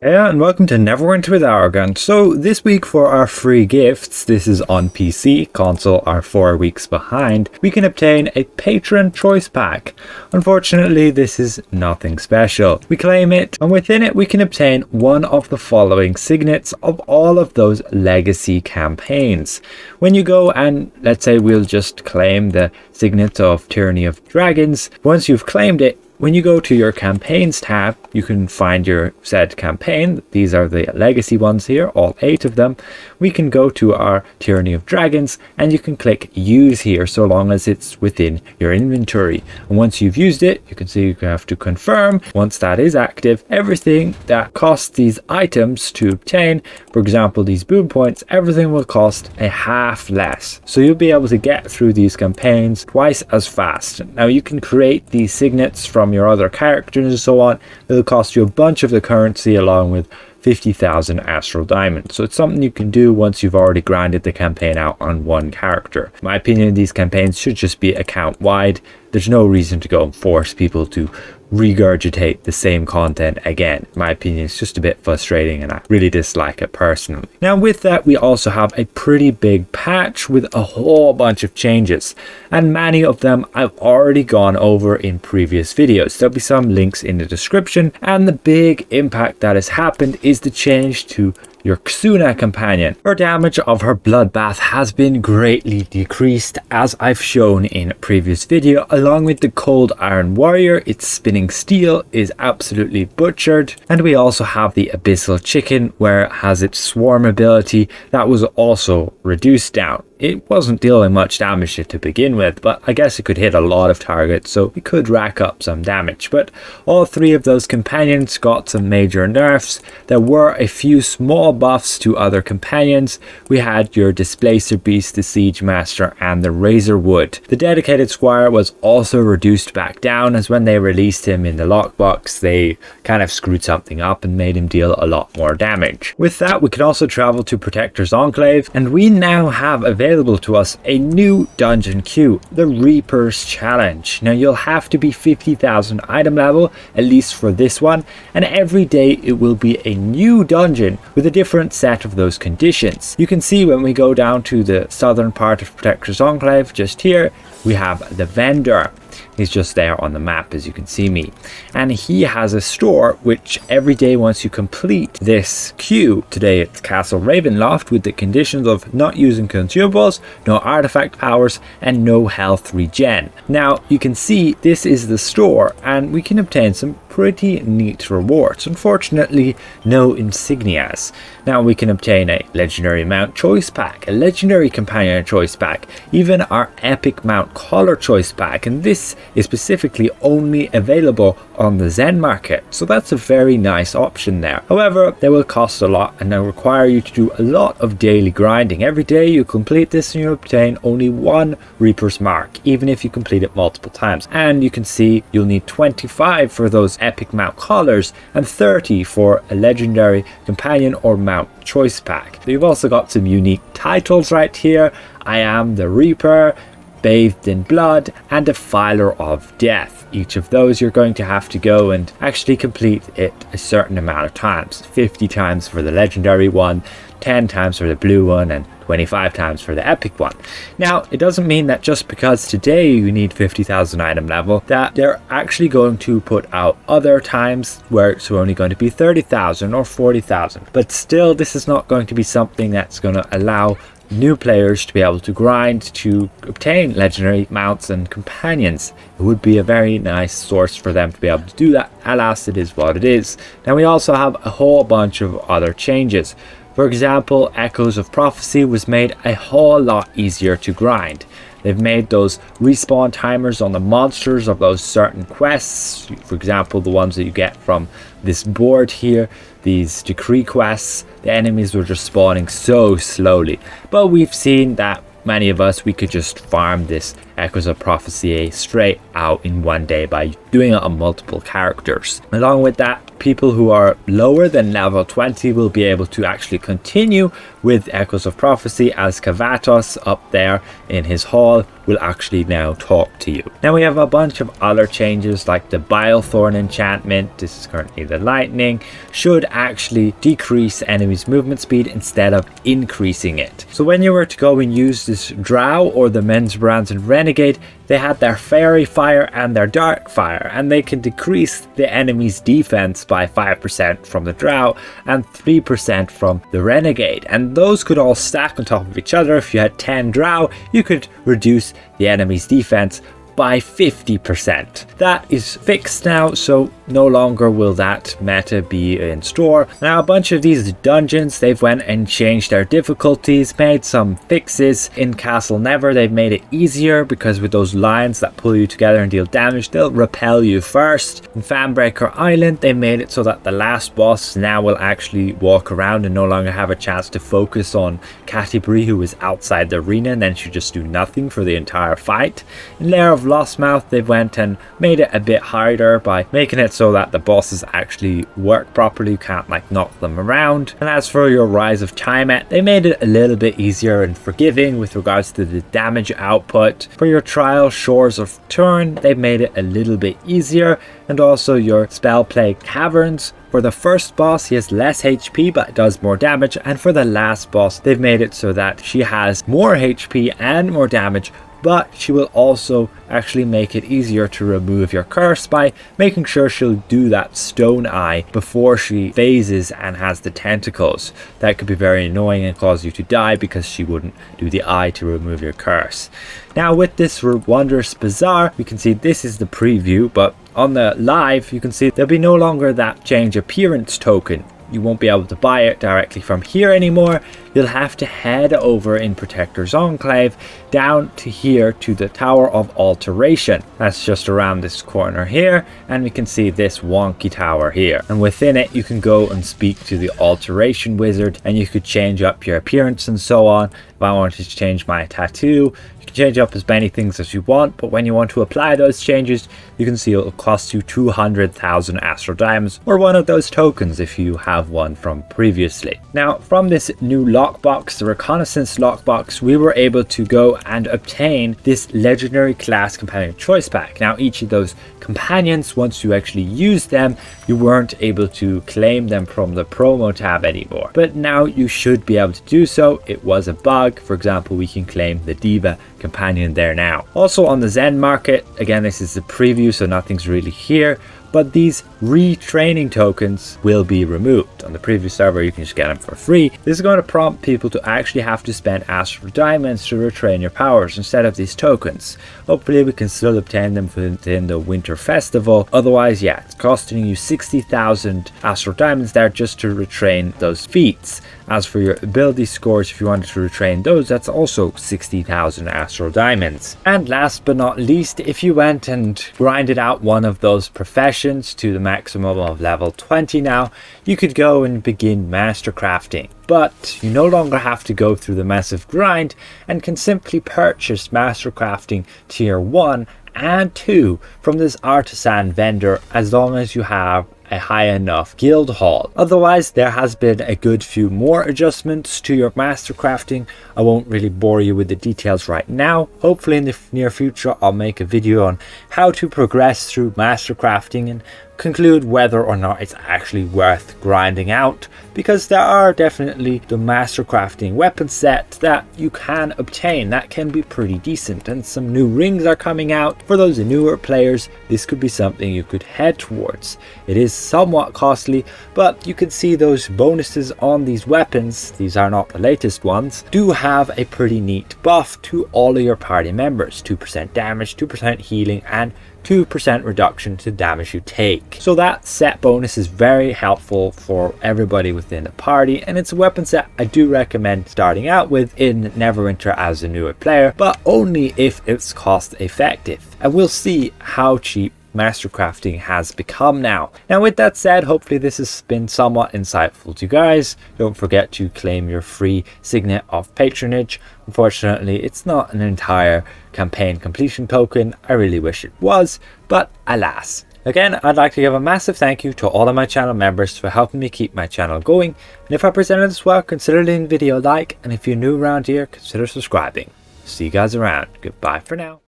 Yeah, and welcome to Neverwinter with Arrogant. So this week for our free gifts, this is on PC, console are 4 weeks behind, we can obtain a patron choice pack. Unfortunately, this is nothing special. We claim it, and within it we can obtain one of the following signets of all of those legacy campaigns. When you go and, let's say we'll just claim the signet of Tyranny of Dragons, once you've claimed it, when you go to your campaigns tab, you can find your said campaign. These are the legacy ones here, all 8 of them. We can go to our Tyranny of Dragons and you can click use here so long as it's within your inventory. And once you've used it, you can see you have to confirm. Once that is active, everything that costs these items to obtain, for example, these boon points, everything will cost a half less. So you'll be able to get through these campaigns twice as fast. Now you can create these signets from your other characters and so on. It'll cost you a bunch of the currency along with 50,000 astral diamonds. So it's something you can do once you've already grinded the campaign out on one character. In my opinion, these campaigns should just be account wide. There's no reason to go and force people to regurgitate the same content again. In my opinion, it's just a bit frustrating and I really dislike it personally. Now with that, we also have a pretty big patch with a whole bunch of changes, and many of them I've already gone over in previous videos. There'll be some links in the description, and the big impact that has happened is the change to your Xuna companion. Her damage of her bloodbath has been greatly decreased, as I've shown in a previous video. Along with the cold iron warrior, its spinning steel is absolutely butchered, and we also have the abyssal chicken where it has its swarm ability that was also reduced down. It wasn't dealing much damage to begin with, but I guess it could hit a lot of targets, so it could rack up some damage. But all 3 of those companions got some major nerfs. There were a few small buffs to other companions. We had your Displacer Beast, the Siege Master, and the Razor Wood. The Dedicated Squire was also reduced back down, as when they released him in the lockbox, they kind of screwed something up and made him deal a lot more damage. With that, we could also travel to Protector's Enclave, and we now have available to us a new dungeon queue, the Reaper's Challenge. Now you'll have to be 50,000 item level, at least for this one, and every day it will be a new dungeon with a different set of those conditions. You can see when we go down to the southern part of Protector's Enclave, just here, we have the vendor. He's just there on the map, as you can see me, and he has a store which every day once you complete this queue, today it's Castle Ravenloft, with the conditions of not using consumables, no artifact powers, and no health regen. Now you can see this is the store, and we can obtain some pretty neat rewards. Unfortunately, no insignias. Now we can obtain a legendary mount choice pack, a legendary companion choice pack, even our epic mount collar choice pack, and this is specifically only available on the Zen market, so that's a very nice option there. However, they will cost a lot and they'll require you to do a lot of daily grinding. Every day you complete this and you obtain only 1 Reaper's Mark, even if you complete it multiple times. And you can see you'll need 25 for those epic mount collars and 30 for a legendary companion or mount choice pack. So you've also got some unique titles right here. I am the Reaper, Bathed in Blood, and Defiler of Death. Each of those you're going to have to go and actually complete it a certain amount of times. 50 times for the legendary one, 10 times for the blue one, and 25 times for the epic one. Now, it doesn't mean that just because today you need 50,000 item level, that they're actually going to put out other times where it's only going to be 30,000 or 40,000. But still, this is not going to be something that's going to allow new players to be able to grind to obtain legendary mounts and companions. It would be a very nice source for them to be able to do that. Alas, it is what it is. Now we also have a whole bunch of other changes. For example, Echoes of Prophecy was made a whole lot easier to grind. They've made those respawn timers on the monsters of those certain quests, for example the ones that you get from this board here, these decree quests. The enemies were just spawning so slowly, but we've seen that many of us, we could just farm this Echoes of Prophecy straight out in one day by doing it on multiple characters. Along with that, people who are lower than level 20 will be able to actually continue with Echoes of Prophecy, as Kavatos up there in his hall will actually now talk to you. Now we have a bunch of other changes like the Bilethorn enchantment. This is currently the lightning, should actually decrease enemies movement speed instead of increasing it. So when you were to go and use this Drow or the Menzoberranzan and Renegade, they had their Fairy Fire and their Dark Fire, and they can decrease the enemy's defense by 5% from the Drow and 3% from the Renegade, and those could all stack on top of each other. If you had 10 Drow, you could reduce the enemy's defense by 50%. That is fixed now, so no longer will that meta be in store. Now a bunch of these dungeons, they've went and changed their difficulties, made some fixes. In Castle Never, they've made it easier because with those lines that pull you together and deal damage, they'll repel you first. In Fanbreaker Island, they made it so that the last boss now will actually walk around and no longer have a chance to focus on Catibri, who is outside the arena, and then should just do nothing for the entire fight. In Lair of Lostmouth, they went and made it a bit harder by making it so that the bosses actually work properly. You can't like knock them around. And as for your Rise of Tiamat, they made it a little bit easier and forgiving with regards to the damage output. For your Trial Shores of Turn, they've made it a little bit easier, and also your Spell Plague Caverns. For the first boss, he has less HP but does more damage, and for the last boss, they've made it so that she has more HP and more damage, but she will also actually make it easier to remove your curse by making sure she'll do that stone eye before she phases and has the tentacles. That could be very annoying and cause you to die because she wouldn't do the eye to remove your curse. Now with this Wondrous Bazaar, we can see this is the preview, but on the live you can see there'll be no longer that change appearance token. You won't be able to buy it directly from here anymore. You'll have to head over in Protector's Enclave down to here to the Tower of Alteration. That's just around this corner here, and we can see this wonky tower here, and within it you can go and speak to the Alteration Wizard, and you could change up your appearance and so on. If I wanted to change my tattoo, you can change up as many things as you want, but when you want to apply those changes, you can see it'll cost you 200,000 Astral Diamonds, or one of those tokens if you have one from previously. Now from this new lockbox, the Reconnaissance lockbox, we were able to go and obtain this legendary class companion choice pack. Now each of those companions, once you actually use them, you weren't able to claim them from the promo tab anymore, but now you should be able to do so. It was a bug. For example, we can claim the Diva companion there now. Also on the Zen market, again this is the preview so nothing's really here, but these retraining tokens will be removed. On the previous server you can just get them for free. This is going to prompt people to actually have to spend Astral Diamonds to retrain your powers instead of these tokens. Hopefully we can still obtain them within the Winter Festival. Otherwise, yeah, it's costing you 60,000 Astral Diamonds there just to retrain those feats. As for your ability scores, if you wanted to retrain those, that's also 60,000 Astral Diamonds. And last but not least, if you went and grinded out one of those professions to the maximum of level 20 now, you could go and begin Mastercrafting. But you no longer have to go through the massive grind and can simply purchase Mastercrafting Tier 1 and 2 from this artisan vendor as long as you have a high enough guild hall. Otherwise, there has been a good few more adjustments to your Mastercrafting. I won't really bore you with the details right now. Hopefully in the near future I'll make a video on how to progress through Mastercrafting and conclude whether or not it's actually worth grinding out, because there are definitely the Mastercrafting weapon set that you can obtain that can be pretty decent, and some new rings are coming out. For those newer players, this could be something you could head towards. It is somewhat costly, but you can see those bonuses on these weapons, these are not the latest ones, do have a pretty neat buff to all of your party members. 2% damage, 2% healing, and 2% reduction to damage you take. So that set bonus is very helpful for everybody within the party, and it's a weapon set I do recommend starting out with in Neverwinter as a newer player, but only if it's cost effective. And we'll see how cheap Mastercrafting has become now. Now with that said, hopefully this has been somewhat insightful to you guys. Don't forget to claim your free Signet of patronage. Unfortunately, it's not an entire campaign completion token. I really wish it was, but alas. Again, I'd like to give a massive thank you to all of my channel members for helping me keep my channel going. And if I presented this well, consider leaving the video a like, and if you're new around here, consider subscribing. See you guys around. Goodbye for now.